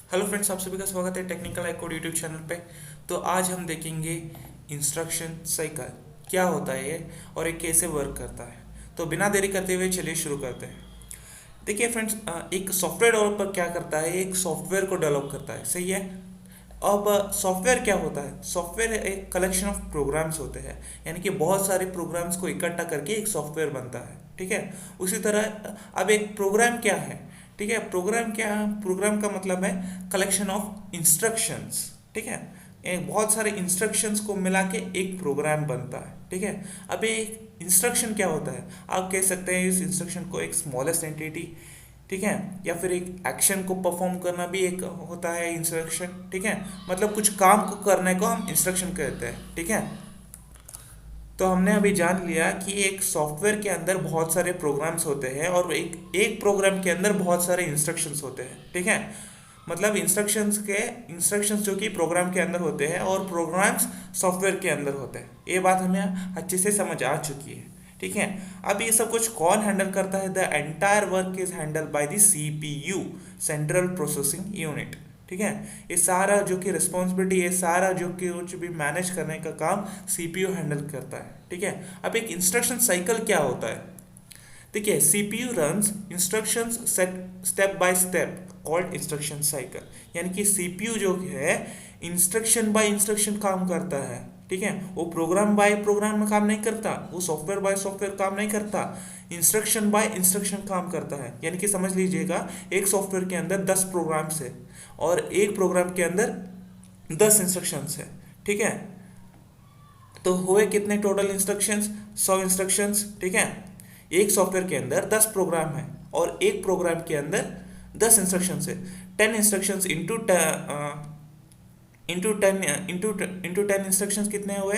Hello friends, आप सभी का स्वागत है टेक्निकल आइकोड यूट्यूब चैनल पे। तो आज हम देखेंगे इंस्ट्रक्शन साइकिल क्या होता है ये और ये कैसे वर्क करता है। तो बिना देरी करते हुए चलिए शुरू करते हैं। देखिए फ्रेंड्स, एक सॉफ्टवेयर डेवलपर क्या करता है, एक सॉफ्टवेयर को डेवलप करता है, सही है। अब सॉफ्टवेयर क्या होता है? सॉफ्टवेयर एक कलेक्शन ऑफ प्रोग्राम्स होते हैं, यानी कि बहुत सारे प्रोग्राम्स को इकट्ठा करके एक सॉफ्टवेयर बनता है, ठीक है। उसी तरह अब एक प्रोग्राम क्या है? ठीक है, प्रोग्राम क्या है? प्रोग्राम का मतलब है कलेक्शन ऑफ इंस्ट्रक्शंस, ठीक है। एक बहुत सारे इंस्ट्रक्शंस को मिला के एक प्रोग्राम बनता है, ठीक है। अब एक इंस्ट्रक्शन क्या होता है? आप कह सकते हैं इस इंस्ट्रक्शन को एक स्मॉलेस्ट एंटिटी, ठीक है, या फिर एक एक्शन को परफॉर्म करना भी एक होता है इंस्ट्रक्शन, ठीक है। मतलब कुछ काम को करने को हम इंस्ट्रक्शन कहते हैं, ठीक है। तो हमने अभी जान लिया कि एक सॉफ्टवेयर के अंदर बहुत सारे प्रोग्राम्स होते हैं और एक एक प्रोग्राम के अंदर बहुत सारे इंस्ट्रक्शंस होते हैं, ठीक है। मतलब इंस्ट्रक्शंस जो कि प्रोग्राम के अंदर होते हैं और प्रोग्राम्स सॉफ्टवेयर के अंदर होते हैं, ये बात हमें अच्छे से समझ आ चुकी है, ठीक है। अब ये सब कुछ कौन हैंडल करता है? The entire work is handle by the CPU, central processing unit, ठीक है। ये सारा जो कि रिस्पॉन्सिबिलिटी, ये सारा जो कि कुछ भी मैनेज करने का काम सीपीयू हैंडल करता है, ठीक है। अब एक इंस्ट्रक्शन साइकिल क्या होता है? देखिए, CPU runs instructions step by step called instruction cycle, यानी कि सीपीयू जो है इंस्ट्रक्शन बाय इंस्ट्रक्शन काम करता है, ठीक है। वो प्रोग्राम बाय प्रोग्राम में काम नहीं करता, वो सॉफ्टवेयर बाय सॉफ्टवेयर काम नहीं करता, इंस्ट्रक्शन बाय इंस्ट्रक्शन काम करता है। यानी कि समझ लीजिएगा, एक सॉफ्टवेयर के अंदर 10 प्रोग्राम्स है और एक प्रोग्राम के अंदर 10 इंस्ट्रक्शंस है, ठीक है। तो हुए कितने टोटल इंस्ट्रक्शंस? 100 इंस्ट्रक्शंस, ठीक है। एक सॉफ्टवेयर के अंदर 10 प्रोग्राम है और एक प्रोग्राम के अंदर 10 इंस्ट्रक्शंस है। 10 इंस्ट्रक्शंस इंटू टेन इंस्ट्रक्शंस कितने हुए?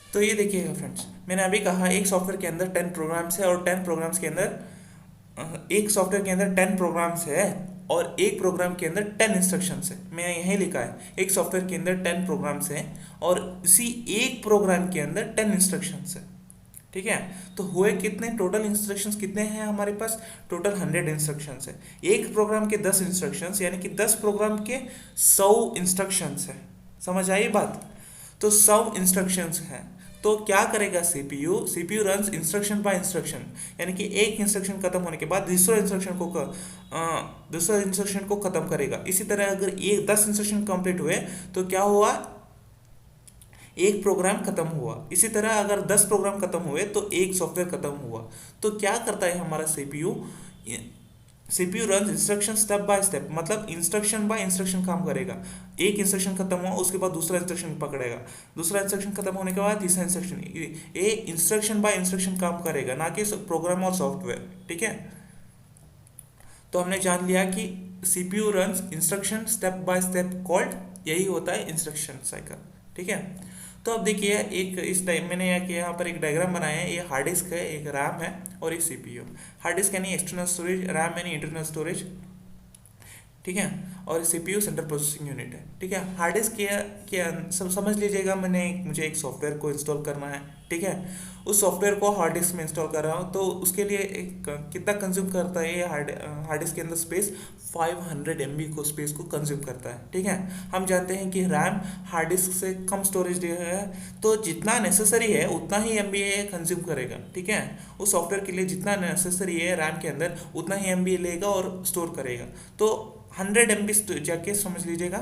तो ये देखिएगा फ्रेंड्स, मैंने अभी कहा एक सॉफ्टवेयर के अंदर 10 प्रोग्राम्स है और 10 प्रोग्राम्स के अंदर एक सॉफ्टवेयर के अंदर 10 प्रोग्राम्स है और एक प्रोग्राम के अंदर 10 इंस्ट्रक्शंस है। मैंने यही लिखा है, एक सॉफ्टवेयर के अंदर 10 प्रोग्राम्स हैं और इसी एक प्रोग्राम के अंदर 10 इंस्ट्रक्शंस है, ठीक है। तो हुए कितने टोटल इंस्ट्रक्शंस कितने हैं हमारे पास? टोटल 100 इंस्ट्रक्शंस है। एक प्रोग्राम के 10 इंस्ट्रक्शंस, यानी कि 10 प्रोग्राम के 100 इंस्ट्रक्शंस है। समझ आई बात? तो 100 इंस्ट्रक्शंस हैं। तो क्या करेगा CPU? CPU runs instruction by instruction, यानी कि एक इंस्ट्रक्शन खत्म होने के बाद दूसरा इंस्ट्रक्शन को खत्म करेगा। इसी तरह अगर ये 10 इंस्ट्रक्शन कंप्लीट हुए तो क्या हुआ? एक प्रोग्राम खत्म हुआ। इसी तरह अगर 10 प्रोग्राम खत्म हुए तो एक सॉफ्टवेयर खत्म हुआ। तो क्या करता है हमारा CPU? CPU run instruction step by step, मतलब इंस्ट्रक्शन बाय इंस्ट्रक्शन काम करेगा। एक इंस्ट्रक्शन खत्म हुआ, उसके बाद दूसरा इंस्ट्रक्शन पकड़ेगा, दूसरा इंस्ट्रक्शन खत्म होने के बाद तीसरा इंस्ट्रक्शन। ये इंस्ट्रक्शन बाय इंस्ट्रक्शन काम करेगा, ना कि प्रोग्राम और सॉफ्टवेयर, ठीक है। तो हमने जान लिया कि CPU run instruction step by step called, यही होता है इंस्ट्रक्शन साइकिल, ठीक है। तो अब देखिए, एक इस टाइम मैंने यहाँ पर एक डायग्राम बनाया है। ये हार्ड डिस्क है, एक रैम है और एक सीपीयू। हार्ड डिस्क यानी एक्सटर्नल स्टोरेज, रैम यानी इंटरनल स्टोरेज, ठीक है। और सीपीयू सेंट्रल प्रोसेसिंग यूनिट है, ठीक है। हार्ड डिस्क के सब समझ लीजिएगा, मुझे एक सॉफ्टवेयर को इंस्टॉल करना है, ठीक है। उस सॉफ्टवेयर को हार्ड डिस्क में इंस्टॉल कर रहा हूँ, तो उसके लिए कितना कंज्यूम करता है ये हार्ड डिस्क के अंदर स्पेस? 500 MB को स्पेस को कंज्यूम करता है, ठीक है। हम जानते हैं कि रैम हार्ड डिस्क से कम स्टोरेज है, तो जितना नेसेसरी है उतना ही MB कंज्यूम करेगा, ठीक है। उस सॉफ्टवेयर के लिए जितना नेसेसरी है रैम के अंदर उतना ही MB लेगा और स्टोर करेगा। तो 100 MB जाके समझ लीजिएगा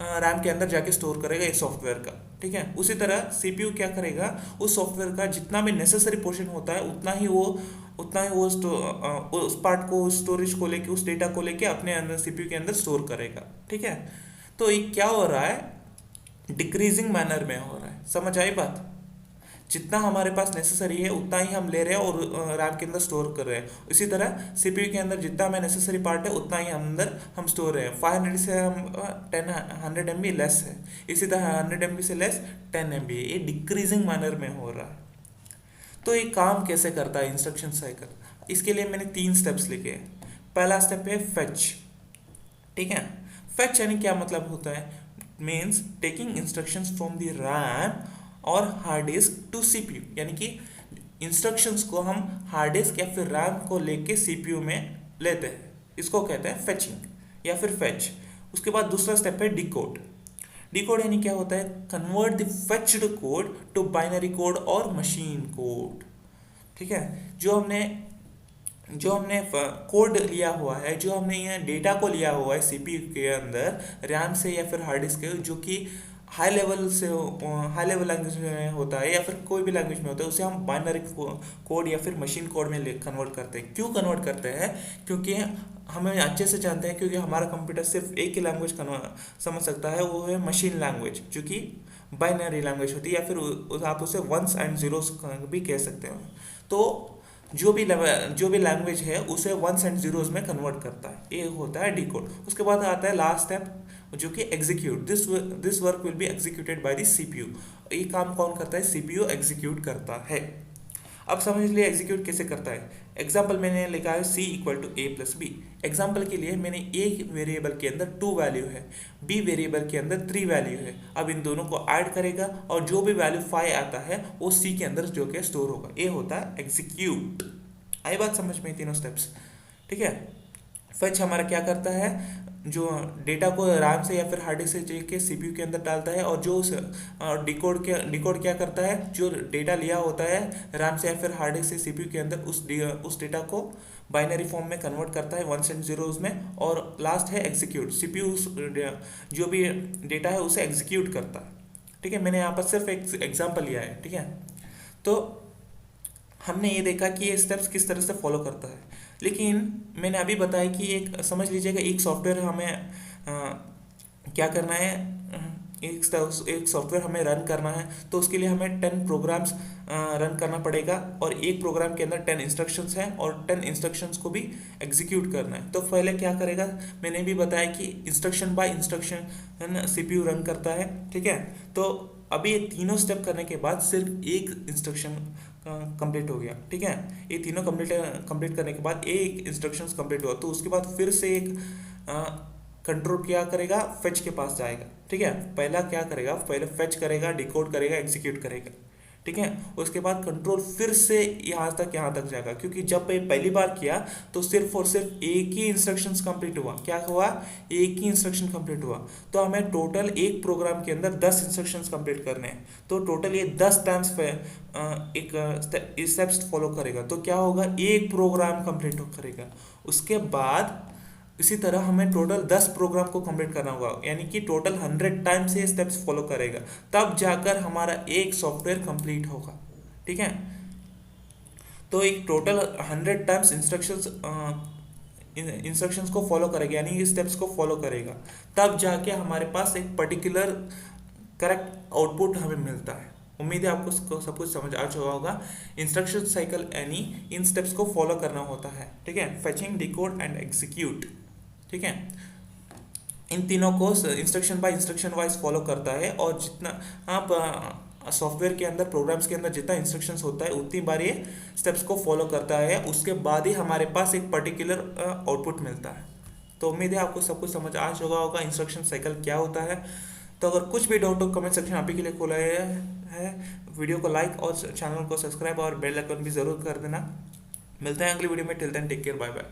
रैम के अंदर जाके स्टोर करेगा एक सॉफ्टवेयर का, ठीक है। उसी तरह सीपीयू क्या करेगा? उस सॉफ्टवेयर का जितना भी नेसेसरी पोर्शन होता है उतना ही वो उस पार्ट को, उस स्टोरेज को लेके, उस डेटा को लेके अपने अंदर सीपीयू के अंदर स्टोर करेगा, ठीक है। तो ये क्या हो रहा है? डिक्रीजिंग मैनर में हो रहा है। समझ आई बात? जितना हमारे पास नेसेसरी है उतना ही हम ले रहे हैं और रैम के अंदर स्टोर कर रहे हैं। इसी तरह सीपीयू के अंदर जितना में नेसेसरी पार्ट है उतना ही अंदर हम स्टोर रहे हैं। 500 से हम 100 MB लेस है, इसी तरह 100 MB से लेस 10 MB, ये डिक्रीजिंग मैनर में हो रहा है। तो ये काम कैसे करता है इंस्ट्रक्शन साइकिल? इसके लिए मैंने 3 स्टेप्स लिखे हैं। पहला स्टेप है फेच, ठीक है। फेच यानी क्या मतलब होता है? Means taking instructions from the RAM और हार्ड डिस्क टू सीपीयू, यानी कि इंस्ट्रक्शंस को हम हार्ड डिस्क या फिर रैम को लेके सीपीयू में लेते हैं, इसको कहते हैं फेचिंग या फिर फेच। उसके बाद दूसरा स्टेप है डिकोड। डिकोड यानी क्या होता है, convert the fetched code to binary code और मशीन कोड। ठीक है, जो हमने कोड लिया हुआ है, जो हमने यहाँ डेटा को लिया हुआ है सीपीयू के अंदर रैम से या फिर हार्ड डिस्क के, जो कि हाई लेवल लैंग्वेज में होता है या फिर कोई भी लैंग्वेज में होता है, उसे हम बाइनरी कोड या फिर मशीन कोड में कन्वर्ट करते हैं। क्यों कन्वर्ट करते हैं, क्योंकि हमें अच्छे से जानते हैं, क्योंकि हमारा कंप्यूटर सिर्फ एक ही लैंग्वेज समझ सकता है, वो है मशीन लैंग्वेज, जो कि बाइनरी लैंग्वेज होती है, या फिर आप उसे वंस एंड जीरोस भी कह सकते हो। तो जो भी लैंग्वेज है उसे वंस एंड जीरोस में कन्वर्ट करता है, ये होता है डिकोड। उसके बाद आता है लास्ट स्टेप, जो कि execute. This work will be executed by the CPU. ये काम कौन करता है, सीपीयू एग्जीक्यूट करता है। अब समझ लिए एग्जीक्यूट कैसे करता है। एग्जाम्पल मैंने लिखा है c equal to a plus b. Example के लिए मैंने ए वेरिएबल के अंदर 2 वैल्यू है, बी वेरिएबल के अंदर 3 वैल्यू है। अब इन दोनों को ऐड करेगा और जो भी वैल्यू 5 आता है वो सी के अंदर जो कि स्टोर होगा, ये होता है एग्जीक्यूट। आई बात समझ में, तीनों स्टेप्स। ठीक है, फेच हमारा क्या करता है, जो डेटा को रैम से या फिर हार्ड डिस्क से के सीपीयू के अंदर डालता है, और जो डिकोड क्या करता है, जो डेटा लिया होता है रैम से या फिर हार्ड डिस्क से सीपीयू के अंदर उस डेटा को बाइनरी फॉर्म में कन्वर्ट करता है वंस एंड जीरोस में। और लास्ट है एग्जीक्यूट, सीपीयू जो भी डेटा है उसे एग्जीक्यूट करता है। ठीक है, मैंने यहाँ पर सिर्फ एक एग्जाम्पल लिया है। ठीक है, तो हमने ये देखा कि ये स्टेप्स किस तरह से फॉलो करता है। लेकिन मैंने अभी बताया कि एक समझ लीजिएगा, एक सॉफ्टवेयर हमें क्या करना है, एक सॉफ्टवेयर हमें रन करना है, तो उसके लिए हमें 10 प्रोग्राम्स रन करना पड़ेगा, और एक प्रोग्राम के अंदर 10 इंस्ट्रक्शंस हैं और 10 इंस्ट्रक्शंस को भी एग्जीक्यूट करना है। तो पहले क्या करेगा, मैंने भी बताया कि instruction by instruction CPU run करता है। ठीक है, तो अभी ये तीनों स्टेप करने के बाद सिर्फ एक इंस्ट्रक्शन कंप्लीट हो गया। ठीक है, ये तीनों कंप्लीट करने के बाद एक इंस्ट्रक्शंस कंप्लीट हुआ, तो उसके बाद फिर से एक कंट्रोल क्या करेगा, फेच के पास जाएगा। ठीक है, पहला क्या करेगा, पहले फेच करेगा, डिकोड करेगा, एग्जीक्यूट करेगा। ठीक है, उसके बाद कंट्रोल फिर से यहाँ तक जाएगा, क्योंकि जब ये पहली बार किया तो सिर्फ और सिर्फ एक ही इंस्ट्रक्शंस कंप्लीट हुआ। क्या हुआ, एक ही इंस्ट्रक्शन कंप्लीट हुआ। तो हमें टोटल एक प्रोग्राम के अंदर 10 इंस्ट्रक्शंस कंप्लीट करने हैं, तो टोटल ये 10 टाइम्स एक स्टेप्स फॉलो करेगा। तो क्या होगा, एक प्रोग्राम कंप्लीट करेगा। उसके बाद इसी तरह हमें टोटल 10 प्रोग्राम को कंप्लीट करना होगा, यानी कि टोटल 100 टाइम्स ये स्टेप्स फॉलो करेगा, तब जाकर हमारा एक सॉफ्टवेयर कंप्लीट होगा। ठीक है, तो एक टोटल 100 टाइम्स इंस्ट्रक्शंस को फॉलो करेगा, यानी ये स्टेप्स को फॉलो करेगा, तब जाके हमारे पास एक पर्टिकुलर करेक्ट आउटपुट हमें मिलता है। उम्मीद है आपको सब कुछ समझ आ चुका होगा। इंस्ट्रक्शन साइकिल यानी इन स्टेप्स को फॉलो करना होता है। ठीक है, फेचिंग, डिकोड एंड एग्जीक्यूट। ठीक है, इन तीनों को instruction by instruction wise follow करता है, और जितना आप सॉफ्टवेयर के अंदर, प्रोग्राम्स के अंदर जितना इंस्ट्रक्शंस होता है उतनी बार ये स्टेप्स को फॉलो करता है। उसके बाद ही हमारे पास एक पर्टिकुलर आउटपुट मिलता है। तो उम्मीद है आपको सब कुछ समझ आ चुका होगा इंस्ट्रक्शन साइकिल क्या होता है। तो अगर कुछ भी डाउट हो, कमेंट सेक्शन आप ही के लिए खोला है। वीडियो को लाइक और चैनल को सब्सक्राइब और बेल आइकन भी ज़रूर कर देना। मिलते हैं अगली वीडियो में, till then take care, bye bye.